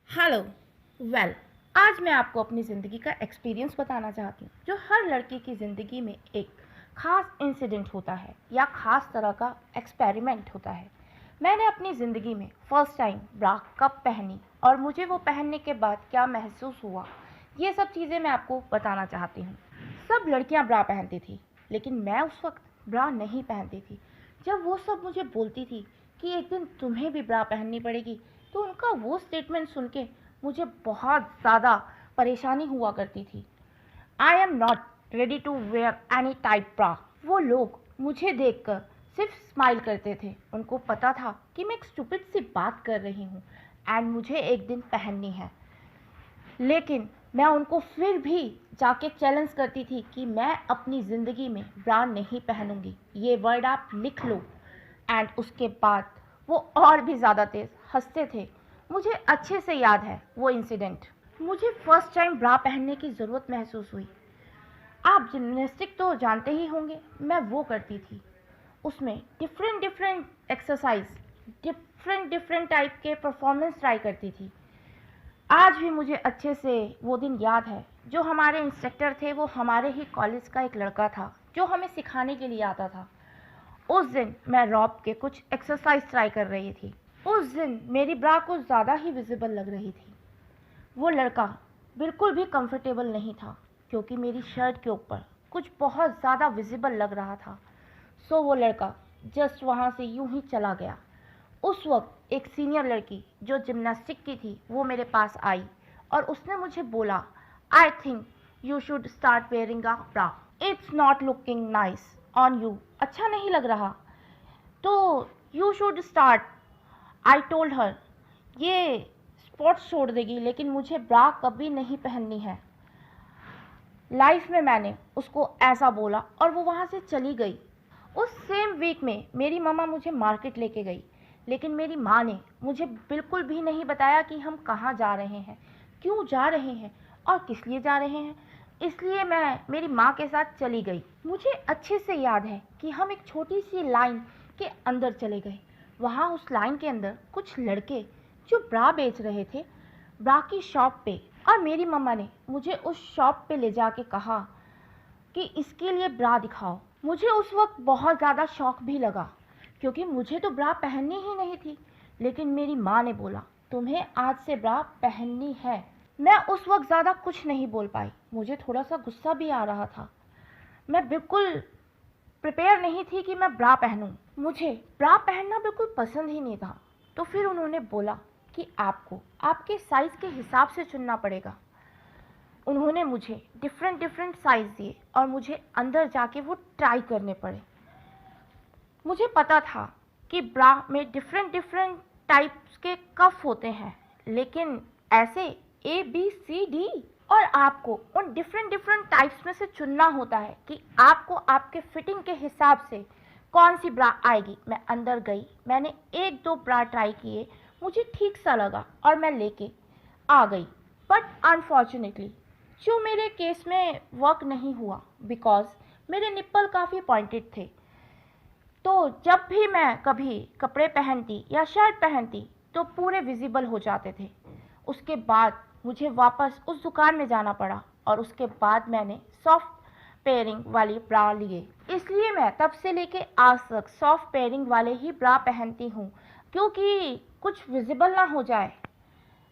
Hello. Well, आज मैं आपको अपनी ज़िंदगी का एक्सपीरियंस बताना चाहती हूँ जो हर लड़की की ज़िंदगी में एक ख़ास इंसिडेंट होता है या ख़ास तरह का एक्सपेरिमेंट होता है। मैंने अपनी ज़िंदगी में फ़र्स्ट टाइम ब्रा कब पहनी और मुझे वो पहनने के बाद क्या महसूस हुआ, ये सब चीज़ें मैं आपको बताना चाहती हूँ। सब लड़कियाँ ब्रा पहनती थी, लेकिन मैं उस वक्त ब्रा नहीं पहनती थी। जब वो सब मुझे बोलती थी कि एक दिन तुम्हें भी ब्रा पहननी पड़ेगी, तो उनका वो स्टेटमेंट सुन के मुझे बहुत ज़्यादा परेशानी हुआ करती थी। I am not ready to wear any type bra. वो लोग मुझे देखकर सिर्फ स्माइल करते थे। उनको पता था कि मैं एक स्टूपिड सी बात कर रही हूँ एंड मुझे एक दिन पहननी है। लेकिन मैं उनको फिर भी जाके चैलेंज करती थी कि मैं अपनी ज़िंदगी में ब्रा नहीं पहनूंगी, ये वर्ड आप लिख लो। एंड उसके बाद वो और भी ज़्यादा तेज़ हंसते थे। मुझे अच्छे से याद है वो इंसिडेंट। मुझे फर्स्ट टाइम ब्रा पहनने की ज़रूरत महसूस हुई। आप जिम्नास्टिक तो जानते ही होंगे, मैं वो करती थी। उसमें different different exercise, different different type के परफॉर्मेंस ट्राई करती थी। आज भी मुझे अच्छे से वो दिन याद है। जो हमारे इंस्ट्रक्टर थे वो हमारे ही कॉलेज का एक लड़का था जो हमें सिखाने के लिए आता था। उस दिन मैं रॉब के कुछ एक्सरसाइज ट्राई कर रही थी। उस दिन मेरी ब्रा कुछ ज़्यादा ही विजिबल लग रही थी। वो लड़का बिल्कुल भी कंफर्टेबल नहीं था क्योंकि मेरी शर्ट के ऊपर कुछ बहुत ज़्यादा विजिबल लग रहा था। सो वो लड़का जस्ट वहाँ से यूं ही चला गया। उस वक्त एक सीनियर लड़की जो जिम्नास्टिक की थी वो मेरे पास आई और उसने मुझे बोला, I think you should start wearing a bra, it's not looking nice on you, अच्छा नहीं लग रहा, तो you should start. I told her ये स्पोर्ट्स छोड़ देगी लेकिन मुझे ब्रा कभी नहीं पहननी है। लाइफ में मैंने उसको ऐसा बोला और वो वहाँ से चली गई। उस सेम वीक में मेरी मम्मा मुझे मार्केट लेके गई, लेकिन मेरी माँ ने मुझे बिल्कुल भी नहीं बताया कि हम कहाँ जा रहे हैं, क्यों जा रहे हैं और किस लिए जा रहे हैं। इसलिए मैं मेरी माँ के साथ चली गई। मुझे अच्छे से याद है कि हम एक छोटी सी लाइन के अंदर चले गए। वहाँ उस लाइन के अंदर कुछ लड़के जो ब्रा बेच रहे थे, ब्रा की शॉप पे, और मेरी मम्मा ने मुझे उस शॉप पे ले जाके कहा कि इसके लिए ब्रा दिखाओ। मुझे उस वक्त बहुत ज़्यादा शौक भी लगा क्योंकि मुझे तो ब्रा पहननी ही नहीं थी, लेकिन मेरी माँ ने बोला तुम्हें आज से ब्रा पहननी है। मैं उस वक्त ज़्यादा कुछ नहीं बोल पाई। मुझे थोड़ा सा गुस्सा भी आ रहा था। मैं बिल्कुल प्रिपेयर नहीं थी कि मैं ब्रा पहनूं। मुझे ब्रा पहनना बिल्कुल पसंद ही नहीं था। तो फिर उन्होंने बोला कि आपको आपके साइज़ के हिसाब से चुनना पड़ेगा। उन्होंने मुझे डिफरेंट डिफरेंट साइज़ दिए और मुझे अंदर जाके वो ट्राई करने पड़े। मुझे पता था कि ब्रा में डिफरेंट डिफरेंट टाइप्स के कफ होते हैं, लेकिन ऐसे ए बी सी डी, और आपको उन डिफरेंट डिफरेंट टाइप्स में से चुनना होता है कि आपको आपके फिटिंग के हिसाब से कौन सी ब्रा आएगी। मैं अंदर गई, मैंने एक दो ब्रा ट्राई किए, मुझे ठीक सा लगा और मैं लेके आ गई। बट अनफॉर्चुनेटली जो मेरे केस में वर्क नहीं हुआ बिकॉज मेरे निप्पल काफ़ी पॉइंटेड थे। तो जब भी मैं कभी कपड़े पहनती या शर्ट पहनती तो पूरे विजिबल हो जाते थे। उसके बाद मुझे वापस उस दुकान में जाना पड़ा और उसके बाद मैंने सॉफ्ट पेयरिंग वाली ब्रा लिए। इसलिए मैं तब से लेके आज तक सॉफ्ट पेयरिंग वाले ही ब्रा पहनती हूँ क्योंकि कुछ विजिबल ना हो जाए।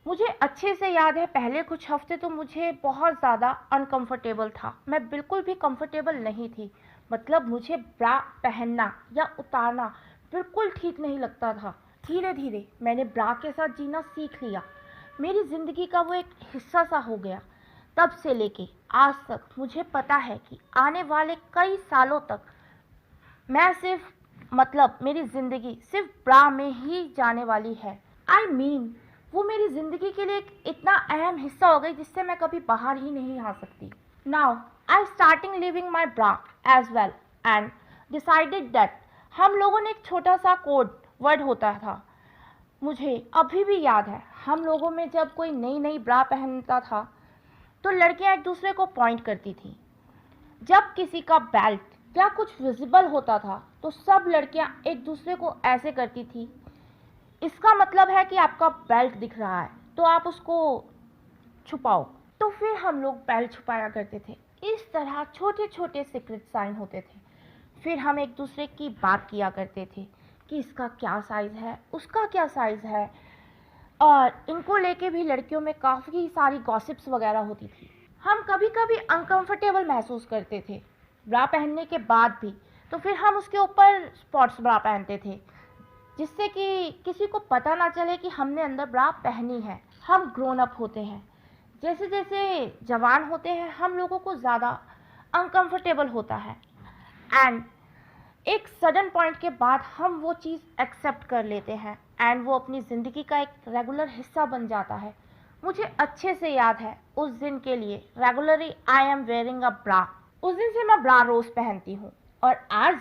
मुझे अच्छे से याद है पहले कुछ हफ्ते तो मुझे बहुत ज़्यादा अनकंफर्टेबल था। मैं बिल्कुल भी कंफर्टेबल नहीं थी। मतलब मुझे ब्रा पहनना या उतारना बिल्कुल ठीक नहीं लगता था। धीरे धीरे मैंने ब्रा के साथ जीना सीख लिया। मेरी ज़िंदगी का वो एक हिस्सा सा हो गया। तब से लेके आज तक मुझे पता है कि आने वाले कई सालों तक मैं सिर्फ, मतलब मेरी ज़िंदगी सिर्फ ब्रा में ही जाने वाली है। आई मीन वो मेरी ज़िंदगी के लिए एक इतना अहम हिस्सा हो गई जिससे मैं कभी बाहर ही नहीं आ सकती। Now I starting living my bra as well and decided that, हम लोगों ने एक छोटा सा कोड वर्ड होता था। मुझे अभी भी याद है हम लोगों में जब कोई नई नई ब्रा पहनता था तो लड़कियां एक दूसरे को पॉइंट करती थी। जब किसी का बेल्ट या कुछ विजिबल होता था तो सब लड़कियां एक दूसरे को ऐसे करती थी, इसका मतलब है कि आपका बेल्ट दिख रहा है। तो आप उसको छुपाओ। तो फिर हम लोग बेल्ट छुपाया करते थे। इस तरह छोटे छोटे सीक्रेट साइन होते थे। फिर हम एक दूसरे की बात किया करते थे कि इसका क्या साइज़ है, उसका क्या साइज़ है, और इनको लेके भी लड़कियों में काफ़ी सारी गॉसिप्स वगैरह होती थी। हम कभी कभी अनकंफर्टेबल महसूस करते थे ब्रा पहनने के बाद भी, तो फिर हम उसके ऊपर स्पॉट्स ब्रा पहनते थे, जिससे कि किसी को पता ना चले कि हमने अंदर ब्रा पहनी है। हम ग्रोन अप होते हैं, जैसे जैसे जवान होते हैं हम लोगों को ज़्यादा अनकंफर्टेबल होता है, एंड एक सडन पॉइंट के बाद हम वो चीज़ एक्सेप्ट कर लेते हैं एंड वो अपनी ज़िंदगी का एक रेगुलर हिस्सा बन जाता है। मुझे अच्छे से याद है उस दिन के लिए regularly I am wearing a bra. उस दिन से मैं ब्रा रोज़ पहनती हूँ, और आज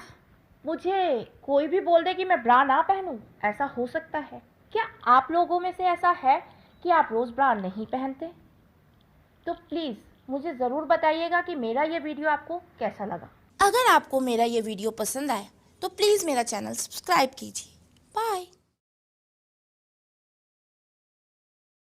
मुझे कोई भी बोल दे कि मैं ब्रा ना पहनूं, ऐसा हो सकता है? क्या आप लोगों में से ऐसा है कि आप रोज़ ब्रा नहीं पहनते? तो प्लीज़ मुझे ज़रूर बताइएगा कि मेरा ये वीडियो आपको कैसा लगा। अगर आपको मेरा ये वीडियो पसंद आए तो प्लीज़ मेरा चैनल सब्सक्राइब कीजिए। बाय।